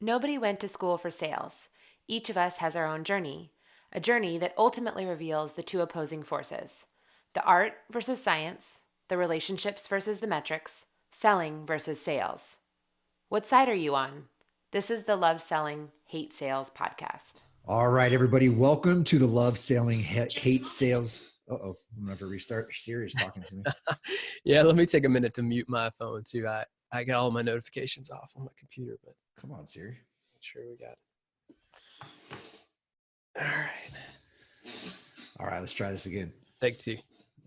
Nobody went to school for sales. Each of us has our own journey, a journey that ultimately reveals the two opposing forces: the art versus science, the relationships versus the metrics, selling versus sales. What side are you on? This is the Love Selling, Hate Sales podcast. All right, everybody. Welcome to the Love Selling, Hate Sales. Uh-oh, I'm going to have to restart. Siri's talking to me. Yeah, let me take a minute to mute my phone too. I got all my notifications off on my computer, but Come on, Siri. make sure we got it. All right. All right, let's try this again. Take two.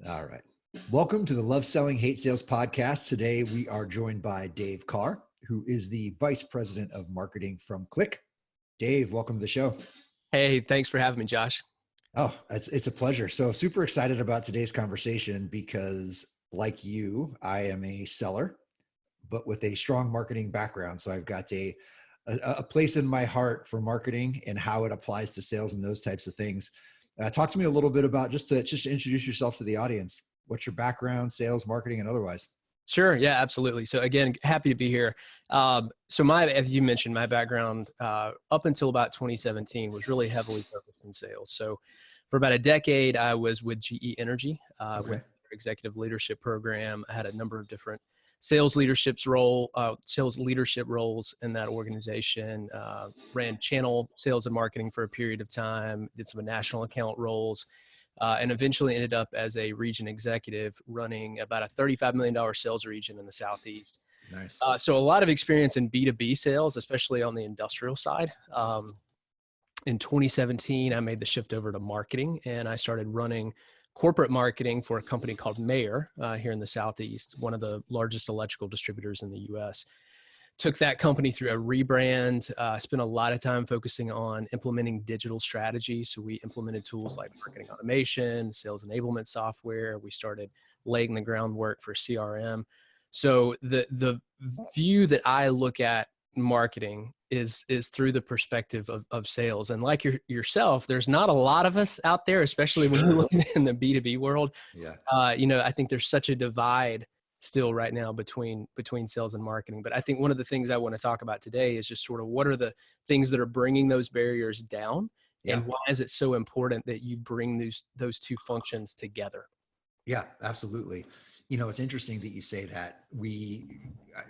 All right. Welcome to the Love Selling, Hate Sales podcast. Today, we are joined by Dave Karr, who is the Vice President of Marketing from Click. Dave, welcome to the show. Hey, thanks for having me, Josh. Oh, it's a pleasure. So super excited about today's conversation because, like you, I am a seller, but with a strong marketing background. So I've got a place in my heart for marketing and how it applies to sales and those types of things. Talk to me a little bit about just to introduce yourself to the audience. What's your background, sales, marketing, and otherwise? Sure. Yeah, absolutely. So again, happy to be here. As you mentioned, my background up until about 2017 was really heavily focused in sales. So for about a decade, I was with GE Energy, with their executive leadership program. I had a number of different sales leadership roles in that organization, ran channel sales and marketing for a period of time, did some national account roles, and eventually ended up as a region executive running about a $35 million sales region in the Southeast. Nice. So a lot of experience in B2B sales, especially on the industrial side. In 2017, I made the shift over to marketing, and I started running corporate marketing for a company called Mayer here in the Southeast, one of the largest electrical distributors in the U.S. Took that company through a rebrand, spent a lot of time focusing on implementing digital strategy. So we implemented tools like marketing automation, sales enablement software. We started laying the groundwork for CRM. So the view that I look at marketing is through the perspective of sales. And like yourself, there's not a lot of us out there, especially when you're looking in the B2B world. Yeah. I think there's such a divide still right now between sales and marketing. But I think one of the things I want to talk about today is just sort of what are the things that are bringing those barriers down, and why is it so important that you bring those two functions together? Yeah, absolutely. It's interesting that you say that.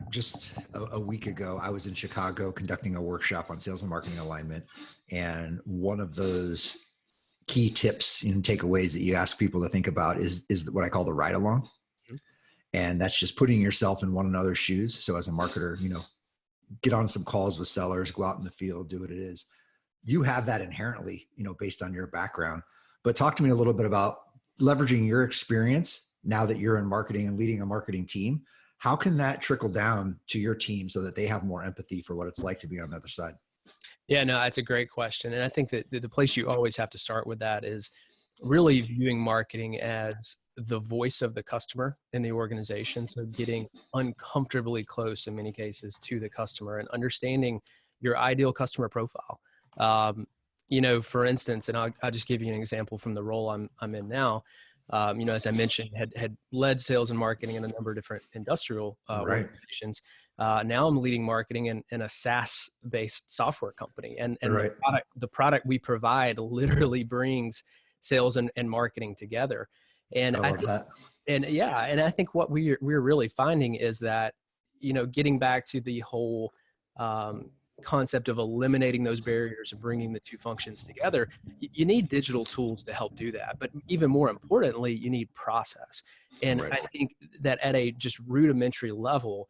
Just a week ago, I was in Chicago conducting a workshop on sales and marketing alignment. And one of those key tips and takeaways that you ask people to think about is what I call the Ridealong. And that's just putting yourself in one another's shoes. So as a marketer, get on some calls with sellers, go out in the field, do what it is. You have that inherently, based on your background. But talk to me a little bit about leveraging your experience now that you're in marketing and leading a marketing team. How can that trickle down to your team so that they have more empathy for what it's like to be on the other side? Yeah, no, that's a great question. And I think that the place you always have to start with that is really viewing marketing as the voice of the customer in the organization. So getting uncomfortably close in many cases to the customer and understanding your ideal customer profile. For instance, and I'll just give you an example from the role I'm in now. As I mentioned, had led sales and marketing in a number of different industrial organizations. Now I'm leading marketing in a SaaS-based software company, and the product we provide literally brings sales and marketing together. And I think that. And I think what we're really finding is that, getting back to the whole concept of eliminating those barriers and bringing the two functions together, you need digital tools to help do that. But even more importantly, you need process. And I think that at a just rudimentary level,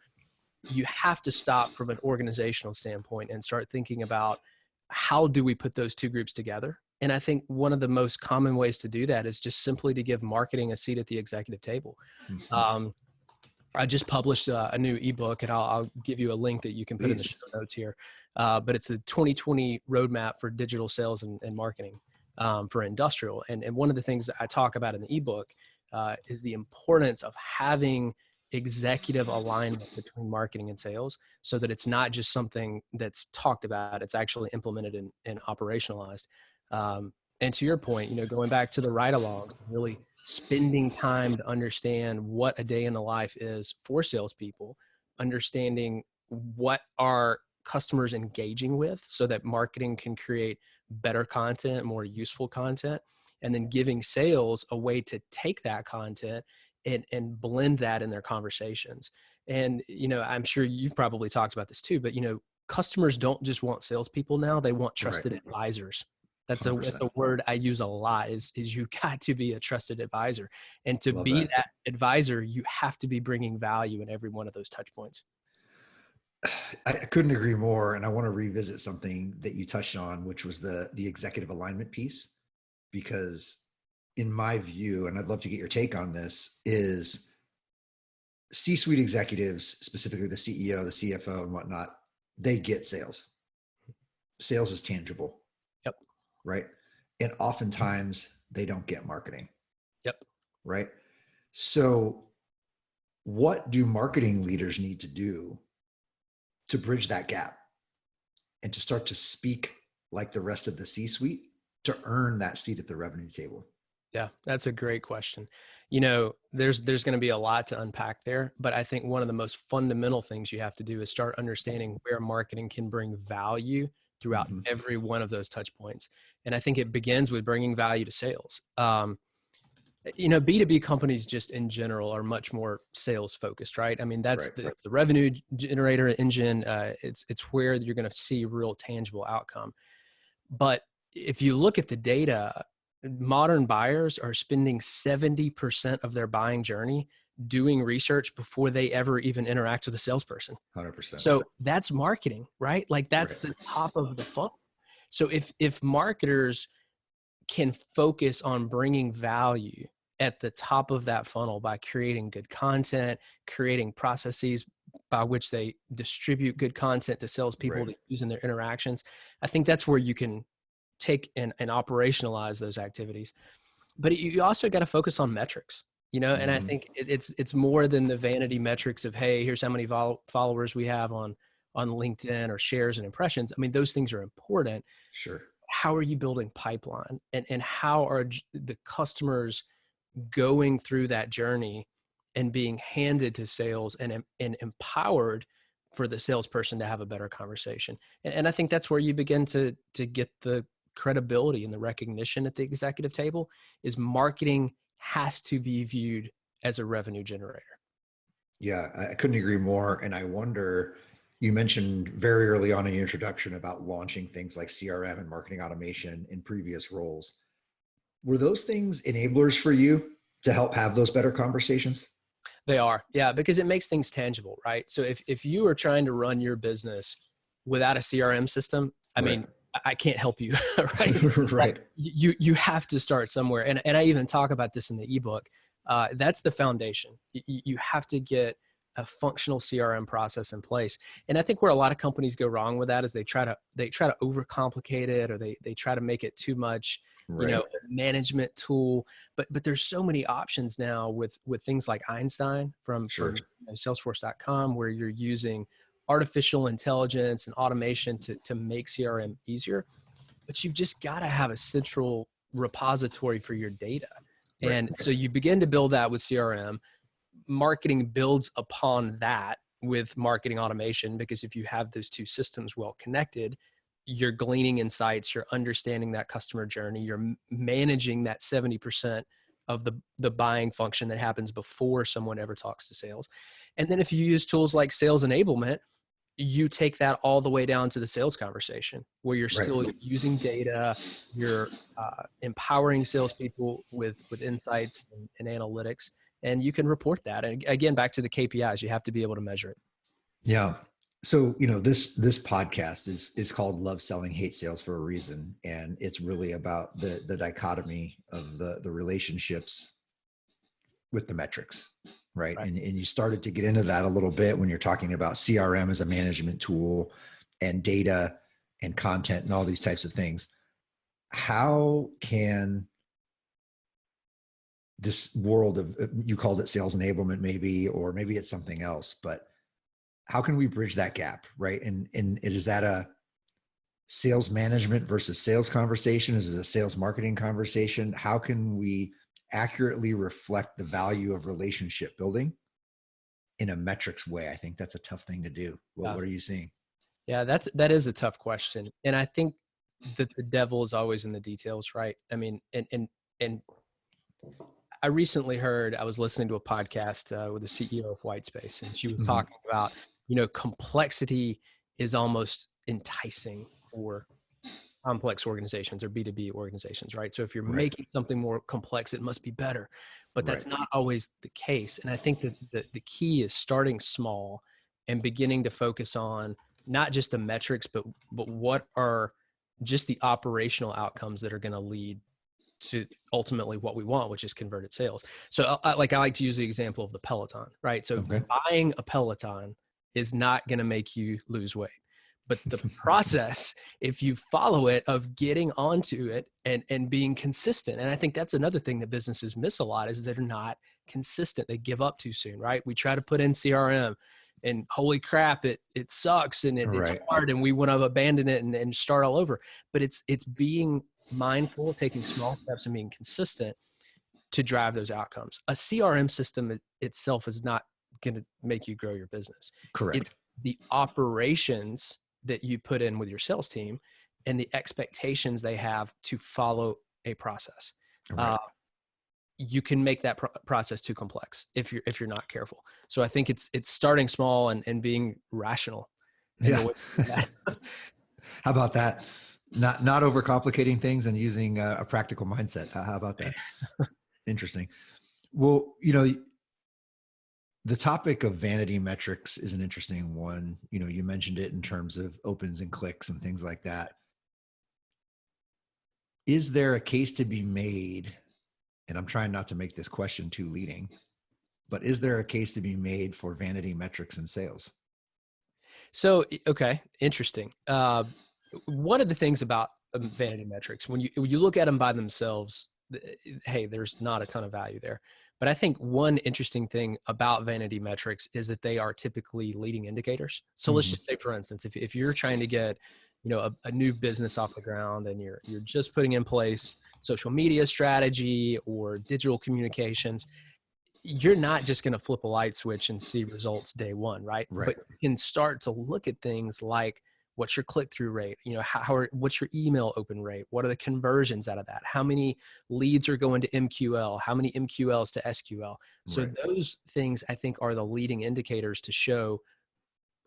you have to stop from an organizational standpoint and start thinking about how do we put those two groups together. And I think one of the most common ways to do that is just simply to give marketing a seat at the executive table. Mm-hmm. I just published a new eBook, and I'll give you a link that you can put in the show notes here. But it's a 2020 roadmap for digital sales and marketing for industrial. And one of the things that I talk about in the eBook is the importance of having executive alignment between marketing and sales so that it's not just something that's talked about, it's actually implemented and operationalized. And to your point, going back to the ride-alongs, really spending time to understand what a day in the life is for salespeople, understanding what our customers engaging with so that marketing can create better content, more useful content, and then giving sales a way to take that content and blend that in their conversations. And, I'm sure you've probably talked about this too, but, customers don't just want salespeople now, they want Right. trusted advisors. That's 100%. a word I use a lot is you got to be a trusted advisor. And to Love be that. that advisor, you have to be bringing value in every one of those touch points. I couldn't agree more. And I want to revisit something that you touched on, which was the executive alignment piece, because in my view, and I'd love to get your take on this, is C-suite executives, specifically the CEO, the CFO and whatnot, they get sales. Sales is tangible. Yep. Right. And oftentimes they don't get marketing. Yep. Right. So what do marketing leaders need to do to bridge that gap and to start to speak like the rest of the C-suite to earn that seat at the revenue table? Yeah, that's a great question. There's going to be a lot to unpack there, but I think one of the most fundamental things you have to do is start understanding where marketing can bring value throughout every one of those touch points. And I think it begins with bringing value to sales. B2B companies just in general are much more sales focused, right? I mean, that's Right. the revenue generator engine. It's where you're going to see real tangible outcome. But if you look at the data, modern buyers are spending 70% of their buying journey doing research before they ever even interact with a salesperson. 100%. So that's marketing, right? Like that's Right. the top of the funnel. So if marketers can focus on bringing value at the top of that funnel by creating good content, creating processes by which they distribute good content to salespeople to use in their interactions, I think that's where you can take and operationalize those activities. But you also got to focus on metrics, and I think it's more than the vanity metrics of, hey, here's how many followers we have on LinkedIn or shares and impressions. I mean, those things are important. Sure. How are you building pipeline and how are the customers going through that journey and being handed to sales and empowered for the salesperson to have a better conversation. And I think that's where you begin to get the credibility and the recognition at the executive table is marketing has to be viewed as a revenue generator. Yeah, I couldn't agree more. And I wonder, you mentioned very early on in your introduction about launching things like CRM and marketing automation in previous roles. Were those things enablers for you to help have those better conversations? They are, yeah, because it makes things tangible, right? So if you are trying to run your business without a CRM system, I mean, I can't help you, right? Right. You have to start somewhere. And I even talk about this in the ebook. That's the foundation. You have to get a functional CRM process in place. And I think where a lot of companies go wrong with that is they try to overcomplicate it, or they try to make it too much, management tool. But there's so many options now with things like Einstein from Salesforce.com, where you're using artificial intelligence and automation to make CRM easier. But you've just got to have a central repository for your data. And so you begin to build that with CRM. Marketing builds upon that with marketing automation, because if you have those two systems well connected, you're gleaning insights, you're understanding that customer journey, you're managing that 70% of the buying function that happens before someone ever talks to sales. And then if you use tools like sales enablement, you take that all the way down to the sales conversation, where you're still using data, you're empowering salespeople with insights and analytics, and you can report that. And again, back to the KPIs, you have to be able to measure it. Yeah. So, this podcast is called Love Selling, Hate Sales for a reason. And it's really about the dichotomy of the relationships with the metrics. Right. And you started to get into that a little bit when you're talking about CRM as a management tool and data and content and all these types of things. How can this world of, you called it sales enablement, maybe, or maybe it's something else, but how can we bridge that gap? Right. And is that a sales management versus sales conversation? Is it a sales marketing conversation? How can we accurately reflect the value of relationship building in a metrics way? I think that's a tough thing to do. What are you seeing? Yeah, that is a tough question. And I think that the devil is always in the details, right? I mean, and I recently heard, I was listening to a podcast with the CEO of Whitespace, and she was Mhm. talking about, complexity is almost enticing for complex organizations or B2B organizations, right? So if you're Right. making something more complex, it must be better, but Right. that's not always the case. And I think that the key is starting small and beginning to focus on not just the metrics, but what are just the operational outcomes that are going to lead to ultimately what we want, which is converted sales. So I like to use the example of the Peloton, right? So Okay. buying a Peloton is not going to make you lose weight, but the process, if you follow it, of getting onto it and being consistent. And I think that's another thing that businesses miss a lot, is they're not consistent. They give up too soon, right? We try to put in CRM and holy crap, it sucks and it's Right. hard and we want to abandon it and start all over. But it's being mindful, taking small steps and being consistent to drive those outcomes. A CRM system itself is not going to make you grow your business. It's Correct. the operations that you put in with your sales team and the expectations they have to follow a process. Right. You can make that process too complex if you're not careful. So I think it's starting small and being rational in the Yeah. way you do that. How about that? Not overcomplicating things and using a practical mindset. How about that? Interesting. Well, the topic of vanity metrics is an interesting one. You mentioned it in terms of opens and clicks and things like that. Is there a case to be made? And I'm trying not to make this question too leading, but is there a case to be made for vanity metrics in sales? So, okay, interesting. One of the things about vanity metrics, when you look at them by themselves, hey, there's not a ton of value there. But I think one interesting thing about vanity metrics is that they are typically leading indicators. So let's Mm-hmm. just say, for instance, if you're trying to get, a new business off the ground and you're just putting in place social media strategy or digital communications, you're not just going to flip a light switch and see results day one, right? Right. But you can start to look at things like, what's your click-through rate? What's your email open rate? What are the conversions out of that? How many leads are going to MQL? How many MQLs to SQL? So Right. those things, I think, are the leading indicators to show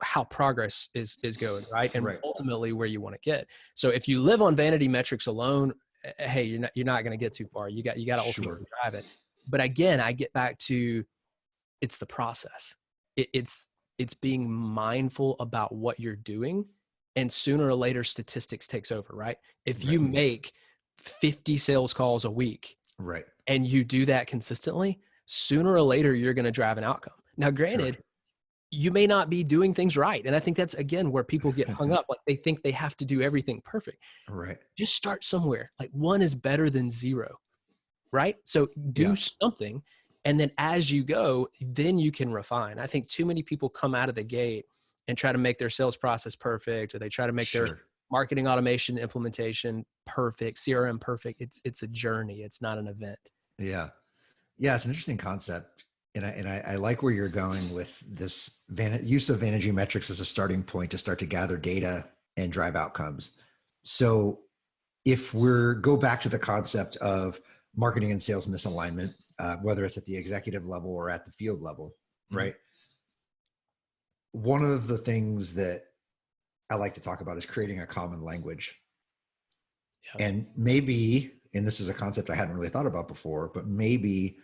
how progress is going, right? And Right. ultimately where you want to get. So if you live on vanity metrics alone, hey, you're not going to get too far. You got to Sure. ultimately drive it. But again, I get back to, it's the process. It's being mindful about what you're doing, and sooner or later statistics takes over, right? If Right. you make 50 sales calls a week Right. and you do that consistently, sooner or later you're going to drive an outcome. Now, Sure. granted, you may not be doing things right. And I think that's, again, where people get hung up. Like, they think they have to do everything perfect. Right. Just start somewhere. Like, one is better than zero, right? So do Yeah. something. And then as you go, then you can refine. I think too many people come out of the gate and try to make their sales process perfect, or they try to make their Sure. marketing automation implementation perfect, CRM perfect. It's a journey. It's not an event. Yeah. Yeah. It's an interesting concept. I like where you're going with this use of vanity metrics as a starting point to start to gather data and drive outcomes. So if go back to the concept of marketing and sales misalignment, whether it's at the executive level or at the field level, Mhm. right? One of the things that I like to talk about is creating a common language. Yeah. And maybe, and this is a concept I hadn't really thought about before, but maybe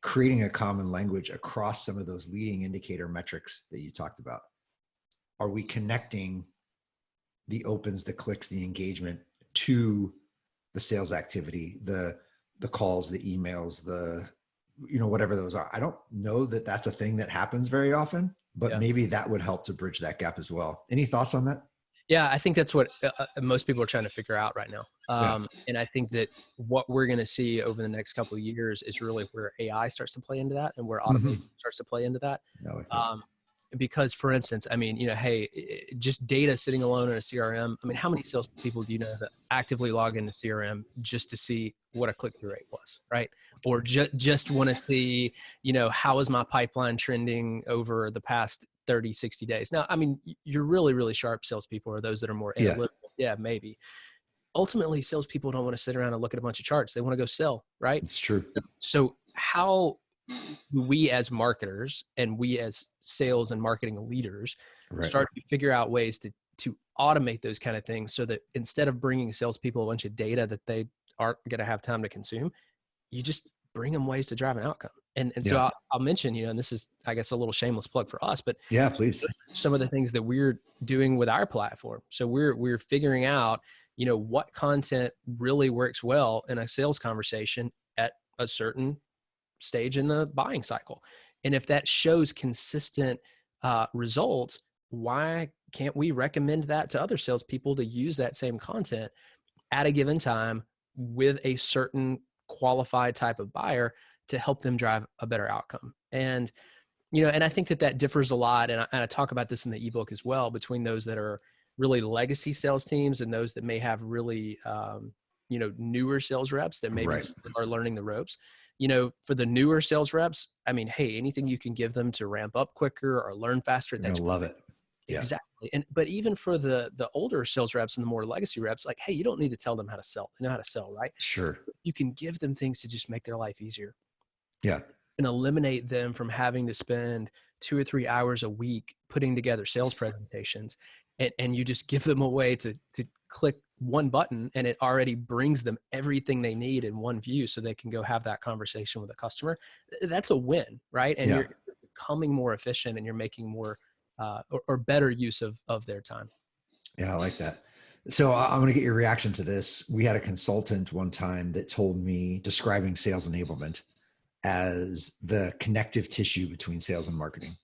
creating a common language across some of those leading indicator metrics that you talked about. Are we connecting the opens, the clicks, the engagement to the sales activity, the calls, the emails, whatever those are? I don't know that that's a thing that happens very often, but Yeah. maybe that would help to bridge that gap as well. Any thoughts on that? Yeah, I think that's what most people are trying to figure out right now. Yeah. And I think that what we're going to see over the next couple of years is really where AI starts to play into that, and where automation starts to play into that. I like that. Because, for instance, I mean, hey, just data sitting alone in a CRM. I mean, how many salespeople do you know that actively log into CRM just to see what a click-through rate was, right? Or just want to see, how is my pipeline trending over the past 30, 60 days. Now, I mean, you're really, really sharp salespeople or those that are more analytical. Yeah, maybe. Ultimately, salespeople don't want to sit around and look at a bunch of charts. They want to go sell, right? It's true. So how do we as marketers and we as sales and marketing leaders start to figure out ways to automate those kind of things so that instead of bringing salespeople a bunch of data that they aren't going to have time to consume, you just bring them ways to drive an outcome. And so I'll mention, and this is, I guess, a little shameless plug for us, but yeah, please. Some of the things that we're doing with our platform. So we're figuring out, what content really works well in a sales conversation at a certain stage in the buying cycle. And if that shows consistent results, why can't we recommend that to other salespeople to use that same content at a given time with a certain qualified type of buyer to help them drive a better outcome? And, and I think that differs a lot. And I talk about this in the ebook as well, between those that are really legacy sales teams and those that may have really, newer sales reps that maybe are learning the ropes. For the newer sales reps, I mean, hey, anything you can give them to ramp up quicker or learn faster, They're gonna love it. Yeah. Exactly. But even for the older sales reps and the more legacy reps, like, hey, you don't need to tell them how to sell. They know how to sell, right? Sure. You can give them things to just make their life easier. Yeah. And eliminate them from having to spend 2 or 3 hours a week putting together sales presentations. And you just give them a way to click one button and it already brings them everything they need in one view so they can go have that conversation with a customer. That's a win, right? And you're becoming more efficient and you're making more or better use of their time. Yeah, I like that. So I'm going to get your reaction to this. We had a consultant one time that told me, describing sales enablement as the connective tissue between sales and marketing.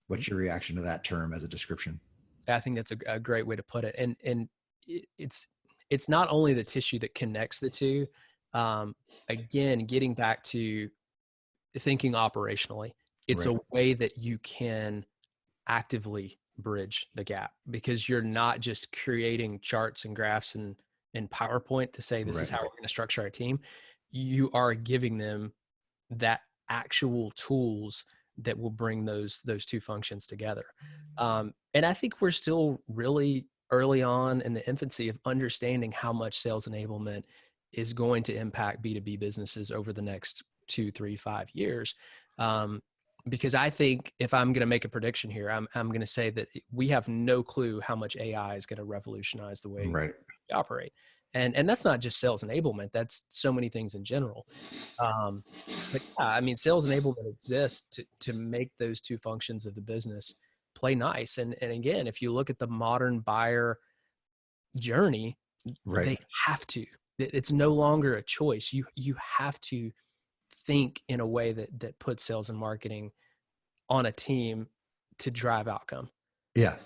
What's your reaction to that term as a description? I think that's a great way to put it. And it's not only the tissue that connects the two. Again, getting back to thinking operationally, it's a way that you can actively bridge the gap, because you're not just creating charts and graphs and PowerPoint to say this is how we're going to structure our team. You are giving them that actual tools that will bring those two functions together. And I think we're still really early on in the infancy of understanding how much sales enablement is going to impact B2B businesses over the next 2, 3, 5 years. Because I think if I'm going to make a prediction here, I'm going to say that we have no clue how much AI is going to revolutionize the way we operate. And that's not just sales enablement. That's so many things in general. But yeah, I mean, sales enablement exists to make those two functions of the business play nice. And again, if you look at the modern buyer journey, they have to. It's no longer a choice. You have to think in a way that puts sales and marketing on a team to drive outcome. Yeah.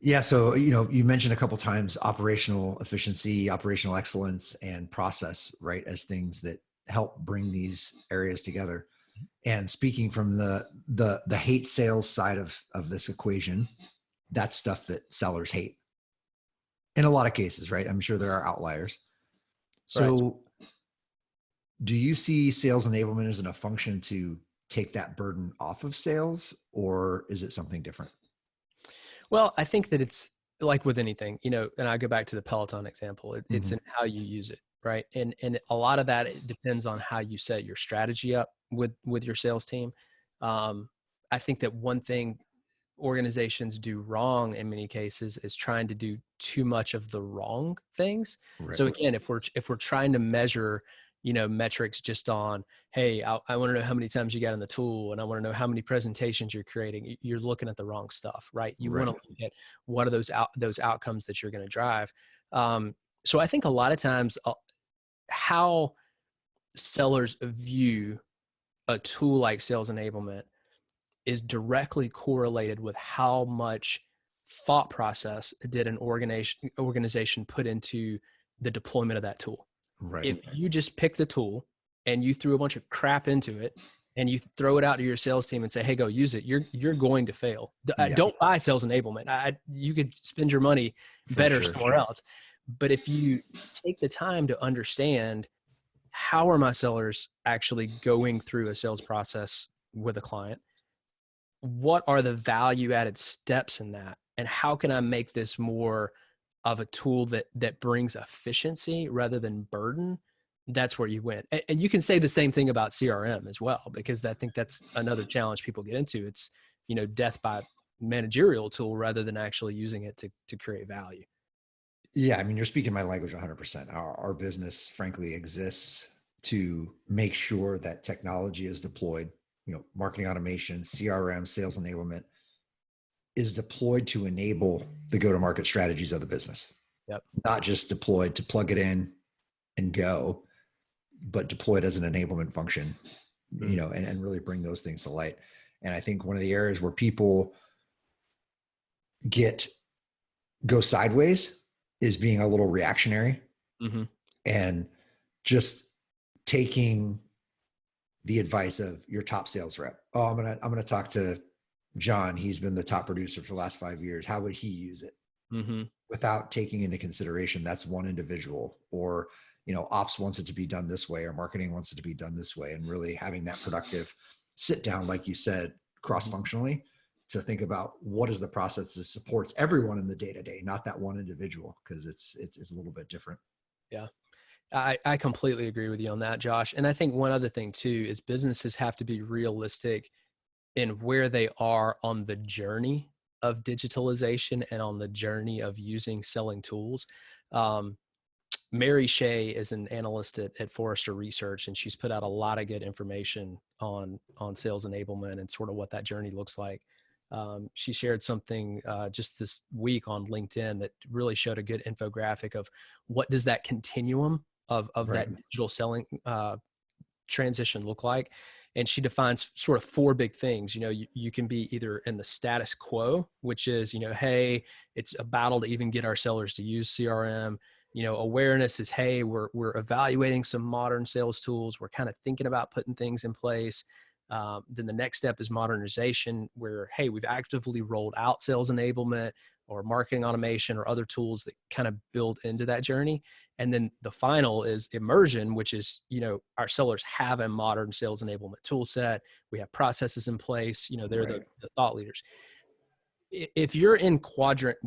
Yeah. So, you mentioned a couple of times operational efficiency, operational excellence, and process, right, as things that help bring these areas together. And speaking from the hate sales side of this equation, that's stuff that sellers hate in a lot of cases, right? I'm sure there are outliers. So do you see sales enablement as a function to take that burden off of sales, or is it something different? Well, I think that it's like with anything, and I go back to the Peloton example. It's in how you use it, right? And a lot of that, it depends on how you set your strategy up with your sales team. I think that one thing organizations do wrong in many cases is trying to do too much of the wrong things. So again, if we're trying to measure, metrics just on, hey, I want to know how many times you got in the tool, and I want to know how many presentations you're creating, you're looking at the wrong stuff, right? You want to look at what are those outcomes that you're going to drive. So I think a lot of times how sellers view a tool like sales enablement is directly correlated with how much thought process did an organization put into the deployment of that tool. If you just pick the tool and you threw a bunch of crap into it and you throw it out to your sales team and say, hey, go use it, you're going to fail. Don't buy sales enablement. You could spend your money better somewhere else. But if you take the time to understand, how are my sellers actually going through a sales process with a client? what are the value added steps in that? And how can I make this more of a tool that brings efficiency rather than burden? That's where you win. And you can say the same thing about CRM as well, because I think that's another challenge people get into. It's, death by managerial tool rather than actually using it to create value. Yeah, I mean, you're speaking my language 100%. Our business, frankly, exists to make sure that technology is deployed, marketing automation, CRM, sales enablement is deployed to enable the go-to-market strategies of the business. Yep. Not just deployed to plug it in and go, but deployed as an enablement function, and really bring those things to light. And I think one of the areas where people go sideways is being a little reactionary and just taking the advice of your top sales rep. Oh, I'm going to talk to John. He's been the top producer for the last 5 years. How would he use it? Without taking into consideration that's one individual, or, ops wants it to be done this way, or marketing wants it to be done this way, and really having that productive sit down, like you said, cross-functionally to think about what is the process that supports everyone in the day-to-day, not that one individual, because it's a little bit different. Yeah. I completely agree with you on that, Josh. And I think one other thing too is businesses have to be realistic in where they are on the journey of digitalization and on the journey of selling tools. Mary Shea is an analyst at Forrester Research, and she's put out a lot of good information on sales enablement and sort of what that journey looks like. She shared something just this week on LinkedIn that really showed a good infographic of what does that continuum of Right. that digital selling transition look like. And she defines sort of 4 big things. You can be either in the status quo, which is, hey, it's a battle to even get our sellers to use CRM. Awareness is, hey, we're evaluating some modern sales tools. We're kind of thinking about putting things in place. Then the next step is modernization, where, hey, we've actively rolled out sales enablement or marketing automation or other tools that kind of build into that journey. And then the final is immersion, which is, our sellers have a modern sales enablement tool set. We have processes in place. They're Right. the thought leaders. If you're in quadrant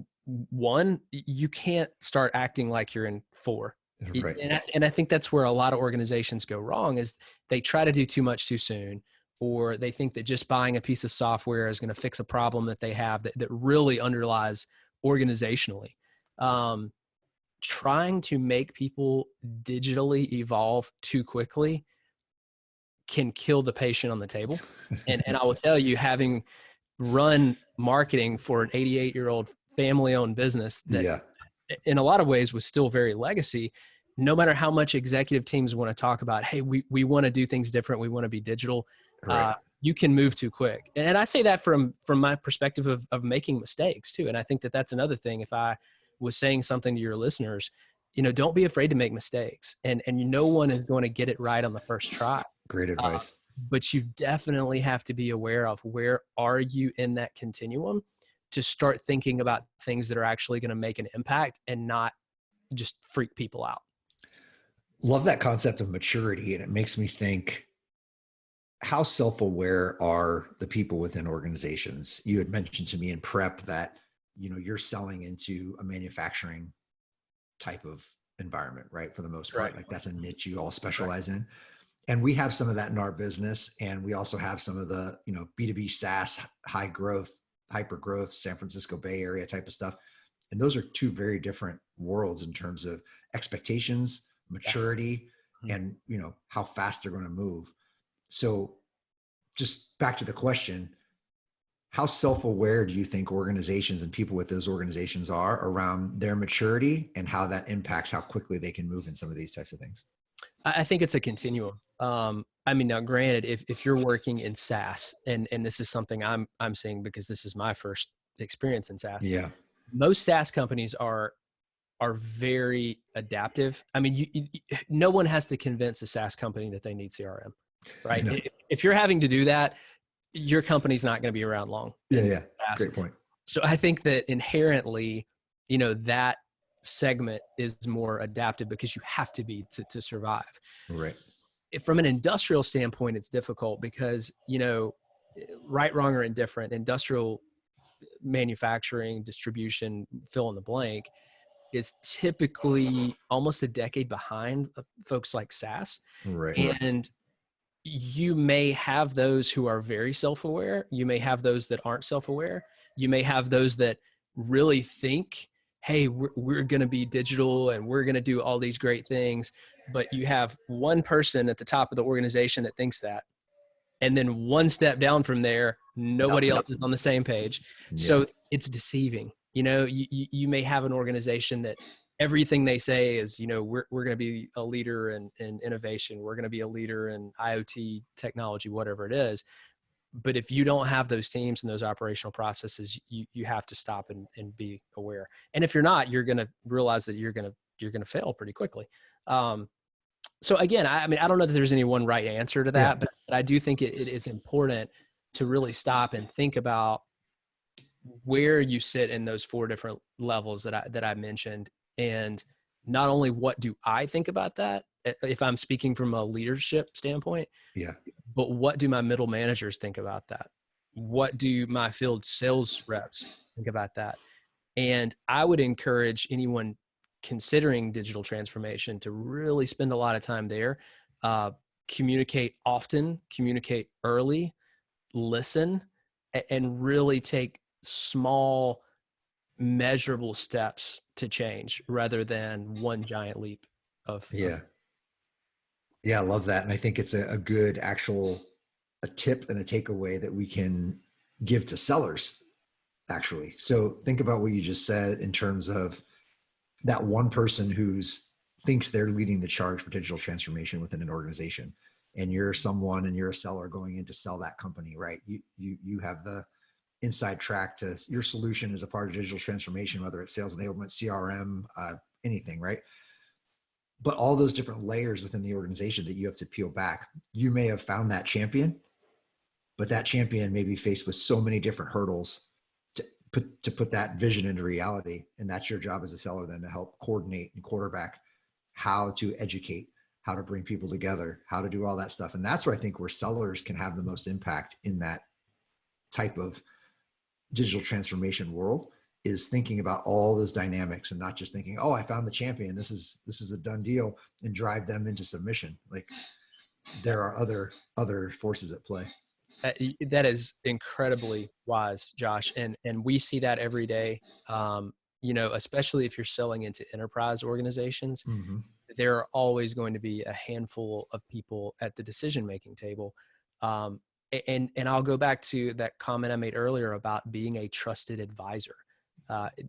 1, you can't start acting like you're in 4. Right. And I think that's where a lot of organizations go wrong, is they try to do too much too soon, or they think that just buying a piece of software is going to fix a problem that they have that really underlies organizationally. Trying to make people digitally evolve too quickly can kill the patient on the table. And I will tell you, having run marketing for an 88-year-old family-owned business that in a lot of ways was still very legacy, no matter how much executive teams want to talk about, hey, we want to do things different, we want to be digital, you can move too quick. And I say that from my perspective of making mistakes too. And I think that that's another thing. If I was saying something to your listeners, don't be afraid to make mistakes, and no one is going to get it right on the first try. Great advice. But you definitely have to be aware of where are you in that continuum to start thinking about things that are actually going to make an impact and not just freak people out. Love that concept of maturity. And it makes me think, how self-aware are the people within organizations? You had mentioned to me in prep that, you're selling into a manufacturing type of environment, right? For the most part, like that's a niche you all specialize in. And we have some of that in our business. And we also have some of the, B2B SaaS, high growth, hyper growth, San Francisco Bay Area type of stuff. And those are 2 very different worlds in terms of expectations, maturity, and, how fast they're going to move. So just back to the question, how self-aware do you think organizations and people with those organizations are around their maturity, and how that impacts how quickly they can move in some of these types of things? I think it's a continuum. Now granted, if you're working in SaaS, and this is something I'm seeing because this is my first experience in SaaS. Yeah. Most SaaS companies are very adaptive. No one has to convince a SaaS company that they need CRM, right? If you're having to do that, your company's not going to be around long. Yeah. Great point. So I think that inherently, that segment is more adaptive because you have to be to survive. Right. From an industrial standpoint, it's difficult because, right, wrong, or indifferent, industrial manufacturing, distribution, fill in the blank, is typically almost a decade behind folks like SaaS. Right. And you may have those who are very self-aware. You may have those that aren't self-aware. You may have those that really think, hey, we're going to be digital and we're going to do all these great things. But you have one person at the top of the organization that thinks that. And then one step down from there, nobody else is on the same page. So it's deceiving. You may have an organization that everything they say is, we're going to be a leader in innovation. We're going to be a leader in IoT technology, whatever it is. But if you don't have those teams and those operational processes, you have to stop and be aware. And if you're not, you're going to realize that you're going to fail pretty quickly. So again, I mean, I don't know that there's any one right answer to that, but I do think it is important to really stop and think about where you sit in those 4 different levels that I mentioned. And not only what do I think about that, if I'm speaking from a leadership standpoint, but what do my middle managers think about that? What do my field sales reps think about that? And I would encourage anyone considering digital transformation to really spend a lot of time there. Communicate often, communicate early, listen, and really take small, measurable steps to change rather than one giant leap of. Yeah, I love that. And I think it's a good a tip and a takeaway that we can give to sellers, actually. So think about what you just said in terms of that one person thinks they're leading the charge for digital transformation within an organization, and you're someone and you're a seller going in to sell that company, right? You have the inside track to your solution as a part of digital transformation, whether it's sales enablement, CRM, anything, right? But all those different layers within the organization that you have to peel back, you may have found that champion, but that champion may be faced with so many different hurdles to put that vision into reality. And that's your job as a seller then, to help coordinate and quarterback how to educate, how to bring people together, how to do all that stuff. And that's where I think where sellers can have the most impact in that type of digital transformation world, is thinking about all those dynamics and not just thinking, oh, I found the champion, this is a done deal, and drive them into submission. Like, there are other forces at play. That is incredibly wise, Josh. And we see that every day, especially if you're selling into enterprise organizations. Mm-hmm. There are always going to be a handful of people at the decision-making table. And I'll go back to that comment I made earlier about being a trusted advisor.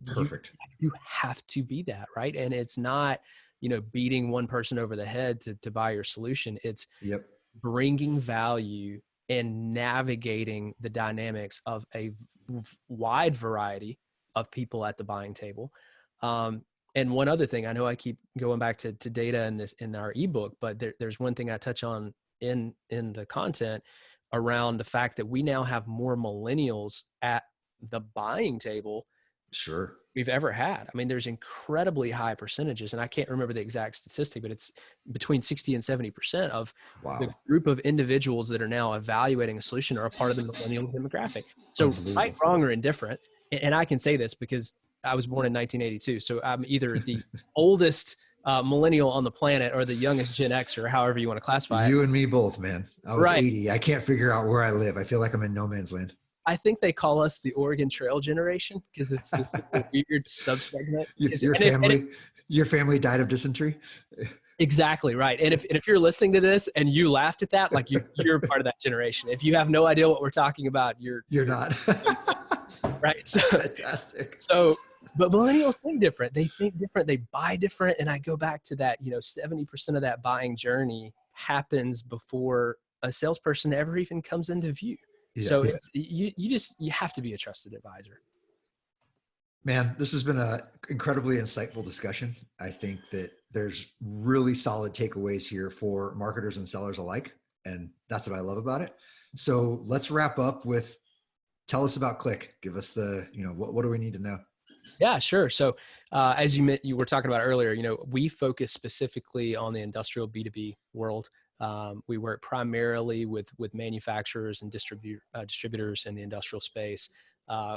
Perfect. You have to be that, right? And it's not, beating one person over the head to buy your solution. It's bringing value and navigating the dynamics of a wide variety of people at the buying table. And one other thing, I know I keep going back to data in our ebook, but there's one thing I touch on in the content around the fact that we now have more millennials at the buying table we've ever had. I mean, there's incredibly high percentages, and I can't remember the exact statistic, but it's between 60 and 70% of the group of individuals that are now evaluating a solution are a part of the millennial demographic. So right, wrong, or indifferent. And I can say this because I was born in 1982. So I'm either the oldest millennial on the planet or the youngest Gen X, or however you want to classify it. You and me both, man. I was 80. I can't figure out where I live. I feel like I'm in no man's land. I think they call us the Oregon Trail generation because it's this weird subsegment. Your family died of dysentery? Exactly right. And if you're listening to this and you laughed at that, like you're part of that generation. If you have no idea what we're talking about, you're not. Right. So, fantastic. So, but millennials think different. They think different. They buy different. And I go back to that, 70% of that buying journey happens before a salesperson ever even comes into view. So you have to be a trusted advisor. Man, this has been an incredibly insightful discussion. I think that there's really solid takeaways here for marketers and sellers alike. And that's what I love about it. So let's wrap up with, tell us about Click. Give us what do we need to know? Yeah, sure. So as you were talking about earlier, we focus specifically on the industrial B2B world. We work primarily with manufacturers and distributors in the industrial space.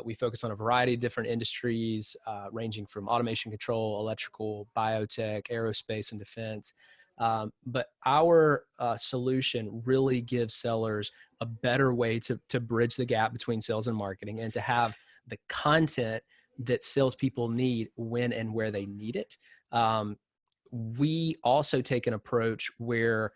We focus on a variety of different industries, ranging from automation control, electrical, biotech, aerospace, and defense. But our solution really gives sellers a better way to bridge the gap between sales and marketing, and to have the content that salespeople need when and where they need it. We also take an approach where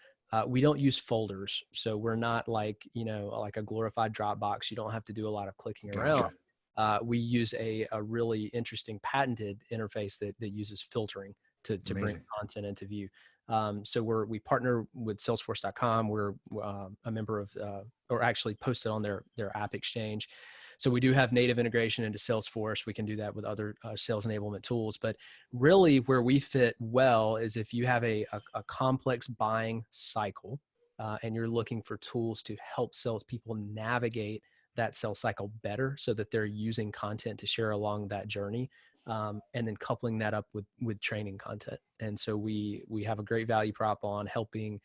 we don't use folders. So we're not like, like a glorified Dropbox. You don't have to do a lot of clicking around. Gotcha. We use a really interesting patented interface that uses filtering to bring content into view. So we partner with Salesforce.com. We're a member of, or actually posted on their app exchange. So we do have native integration into Salesforce. We can do that with other sales enablement tools. But really where we fit well is if you have a complex buying cycle and you're looking for tools to help salespeople navigate that sales cycle better so that they're using content to share along that journey, and then coupling that up with training content. And so we have a great value prop on helping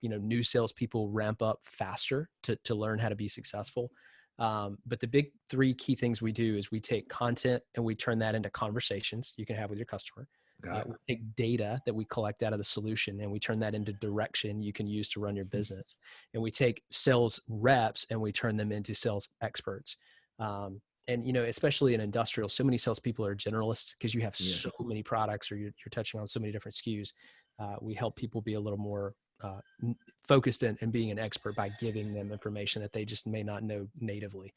new salespeople ramp up faster to learn how to be successful. But the big three key things we do is we take content and we turn that into conversations you can have with your customer. We take data that we collect out of the solution and we turn that into direction you can use to run your business. And we take sales reps and we turn them into sales experts. And, especially in industrial, so many salespeople are generalists because you have so many products, or you're touching on so many different SKUs. We help people be a little more focused in being an expert by giving them information that they just may not know natively.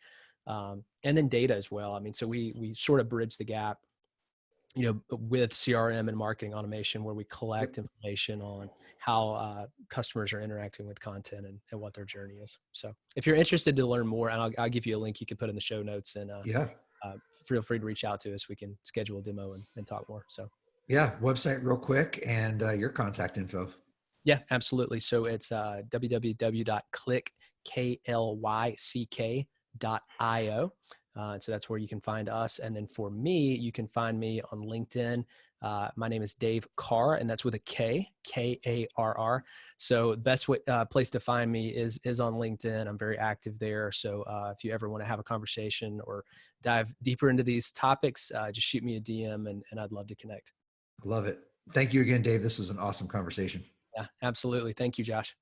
And then data as well. I mean, so we sort of bridge the gap, with CRM and marketing automation, where we collect information on how customers are interacting with content and what their journey is. So if you're interested to learn more, and I'll give you a link you can put in the show notes, and feel free to reach out to us. We can schedule a demo and talk more. So website real quick, and your contact info. Yeah, absolutely. So it's www.klyck.io. So that's where you can find us. And then for me, you can find me on LinkedIn. My name is Dave Karr, and that's with a K, Karr. So the best place to find me is on LinkedIn. I'm very active there. So if you ever want to have a conversation or dive deeper into these topics, just shoot me a DM, and I'd love to connect. Love it. Thank you again, Dave. This was an awesome conversation. Yeah, absolutely. Thank you, Josh.